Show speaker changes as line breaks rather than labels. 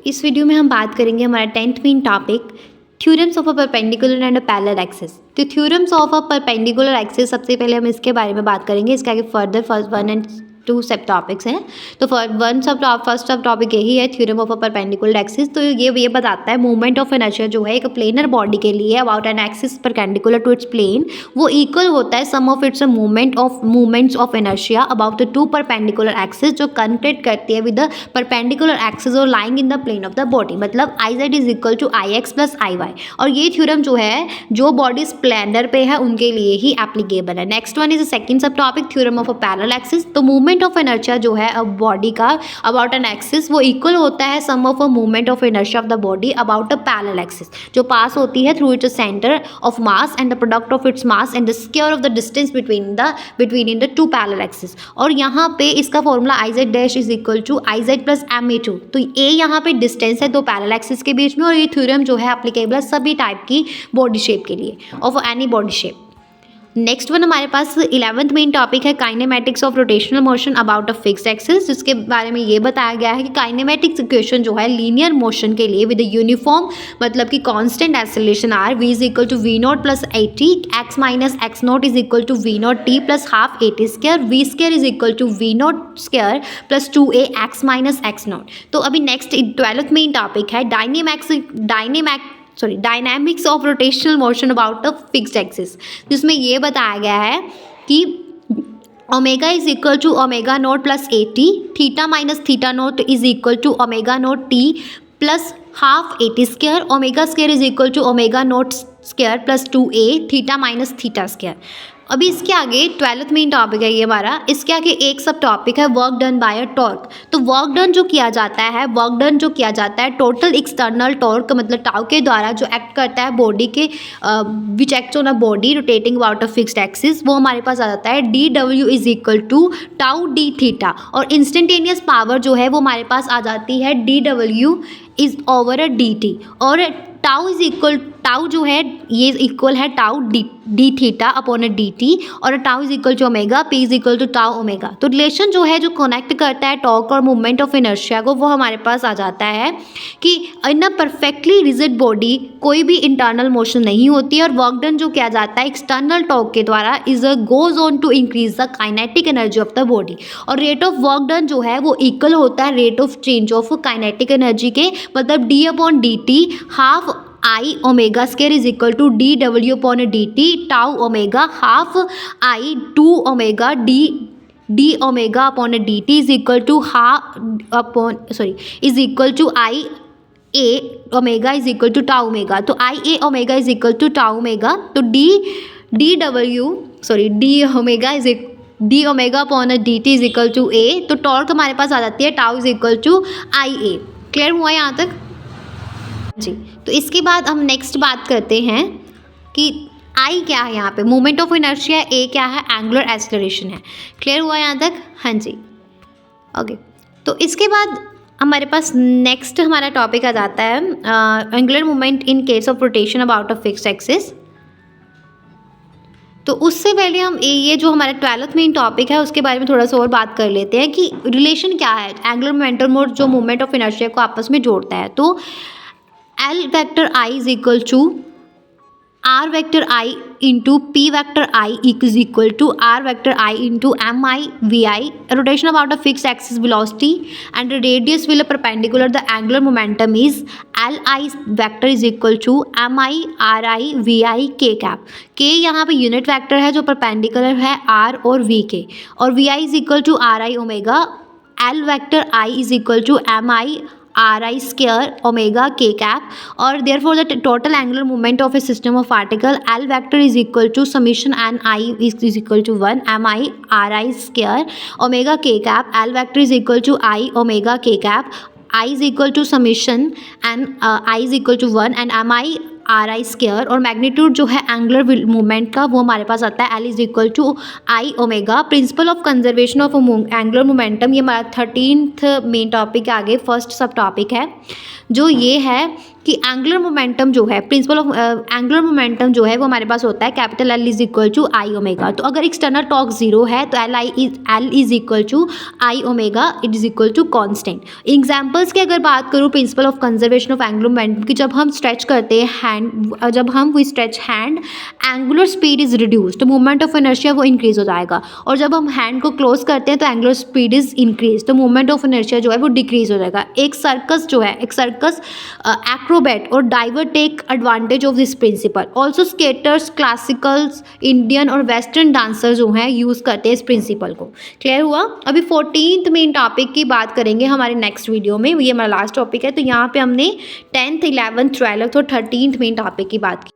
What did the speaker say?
इस वीडियो में हम बात करेंगे हमारा 10th main topic theorems of a perpendicular and a parallel axis. तो theorems of a perpendicular axis, सबसे पहले हम इसके बारे में बात करेंगे। इसके आगे फर्दर फर्स्ट 1 एंड 2 सब टॉपिक्स हैं। तो फर्स्ट सब टॉपिक यही है, theorem of a perpendicular axis. तो ये बताता है मूवमेंट ऑफ इनर्शिया जो है एक प्लेनर बॉडी के लिए about an axis perpendicular to its plane, वो इक्वल होता है sum of its movements of inertia about the two perpendicular axis, जो कनेक्ट करती है विद द परपेंडिकुलर एक्सिस और lying in the plane of the body. मतलब I Z is equal to I X plus I Y. और ये theorem जो है जो बॉडी स्प्लेंडर पे है उनके लिए ही एप्लीकेबल है। Next one is second sub topic, theorem of a parallel axis. तो मूवमेंट ऑफ इनर्शिया जो है अब बॉडी का अबाउट एन एक्सिस, वो इक्वल होता है sum of a movement of inertia of the body about a parallel axis, जो pass होती है through its centre of mass and the product of its mass and the square of the distance between in the two parallel axis. और यहाँ पे इसका formula I Z dash is equal to I Z plus M A two. तो ए यहाँ पे distance है दो पैरेलल एक्सिस के बीच में, और ये थ्योरम जो है एप्लीकेबल है सभी टाइप की बॉडी शेप के लिए, of any body shape. Next one हमारे पास 11th मेन टॉपिक है kinematics of rotational motion about a fixed axis, जिसके बारे में ये बताया गया है कि काइनेमेटिक्स इक्वेशन जो है लीनियर मोशन के लिए विद यूनिफॉर्म, मतलब कि constant acceleration are, V is equal to V naught plus A T, X minus X naught is equal to V naught T plus half A T square, V square is equal to V naught square plus 2a X minus X naught. तो अभी next 12th main topic है dynamics of rotational motion about a fixed axis, जिसमें ये बताया गया है कि omega is equal to omega naught plus A T, theta minus theta naught is equal to omega naught T plus half A T square, omega square is equal to omega naught square plus 2a theta minus theta square. अभी इसके आगे 12th main topic है ये हमारा। इसके आगे एक sub topic है work done by a torque. तो वर्क डन जो किया जाता है टोटल एक्सटर्नल टॉर्क, मतलब टाउ के द्वारा जो एक्ट करता है बॉडी के, which act on a body rotating about a fixed axis, वो हमारे पास आ जाता है D W is equal to tau D theta. और इंस्टेंटेनियस पावर जो है वो हमारे पास आ जाती है D W is over a D T. और टाउ जो है ये इक्वल है tau D theta upon a D T, और tau is equal to omega, P is equal to tau omega. तो रिलेशन जो है जो कनेक्ट करता है टॉर्क और मूवमेंट ऑफ इनर्शिया को, वो हमारे पास आ जाता है कि इन अ परफेक्टली रिजिड बॉडी कोई भी इंटरनल मोशन नहीं होती है, और वर्क डन जो किया जाता है एक्सटर्नल टॉर्क के द्वारा is goes on to increase the kinetic energy of the body. और रेट ऑफ वर्क डन जो है वो इक्वल होता है rate of change of kinetic energy के, मतलब D upon D T half I omega square is equal to D W upon D T tau omega half I two omega D omega upon D T is equal to I A omega is equal to tau omega. तो I A omega is equal to tau omega. तो D omega upon D T is equal to A. तो torque हमारे पास आ जाती है tau is equal to I A. Clear हुआ यहाँ तक जी? तो इसके बाद हम नेक्स्ट बात करते हैं कि आई क्या है यहाँ पे, मूवमेंट ऑफ इनर्शिया, ए क्या है, एंगुलर एक्सेलरेशन है। क्लियर हुआ यहाँ तक? हाँ जी, ओके। तो इसके बाद हमारे पास नेक्स्ट हमारा टॉपिक आ जाता है angular movement in case of rotation about a fixed axis. तो उससे पहले हम ये जो हमारा 12th मेन टॉपिक है उसके बारे में थोड़ा सा और बात कर लेते हैं कि रिलेशन क्या है एंगुलर मोमेंटम और जो मूवमेंट ऑफ इनर्शिया को आपस में जोड़ता है। तो L vector I is equal to R vector I into P vector I is equal to R vector I into mi vi, rotation about a fixed axis velocity, and the radius will perpendicular the angular momentum is Li vector is equal to mi ri vi k cap। k यहाँ पे unit vector है जो perpendicular है r और v के, और vi is equal to ri omega, L vector I is equal to mi R I square omega के cap, और therefore the total angular movement of a system of particle L vector is equal to summation N I is equal to 1 M I R I square omega के cap, L vector is equal to I omega के cap, I is equal to summation N I is equal to 1 and M I R I square. और magnitude जो है angular movement का वो हमारे पास आता है L is equal to I omega. Principle of conservation of angular momentum, ये हमारा 13th मेन टॉपिक के आगे फर्स्ट सब टॉपिक है, जो ये है कि एंगुलर मोमेंटम जो है, प्रिंसिपल ऑफ एंगुलर मोमेंटम जो है वो हमारे पास होता है capital L is equal to I omega. तो अगर एक्सटर्नल टॉर्क जीरो है तो L is equal to I omega, it is equal to constant. Examples की अगर बात करूँ principle of conservation of angular momentum की, जब हम स्ट्रेच करते हैं हैंड, जब हम we stretch hand, angular speed is reduced, movement of inertia वो इंक्रीज हो जाएगा। और जब हम हैंड को क्लोज करते हैं तो एंगुलर स्पीड इज इंक्रीज, तो मूवमेंट ऑफ इनर्शिया जो है वो डिक्रीज हो जाएगा। एक सर्कस जो है, एक सर्कस एक्रोबैट और diver take advantage of this principle. Also skaters, classicals, Indian और वेस्टर्न डांसर जो हैं यूज़ करते हैं इस प्रिंसिपल को। क्लियर हुआ? अभी 14th मेन टॉपिक की बात करेंगे हमारे नेक्स्ट वीडियो में, ये हमारा लास्ट टॉपिक है। तो यहाँ पे हमने 10th, 11th, 12th और 13th मेन टॉपिक की बात की।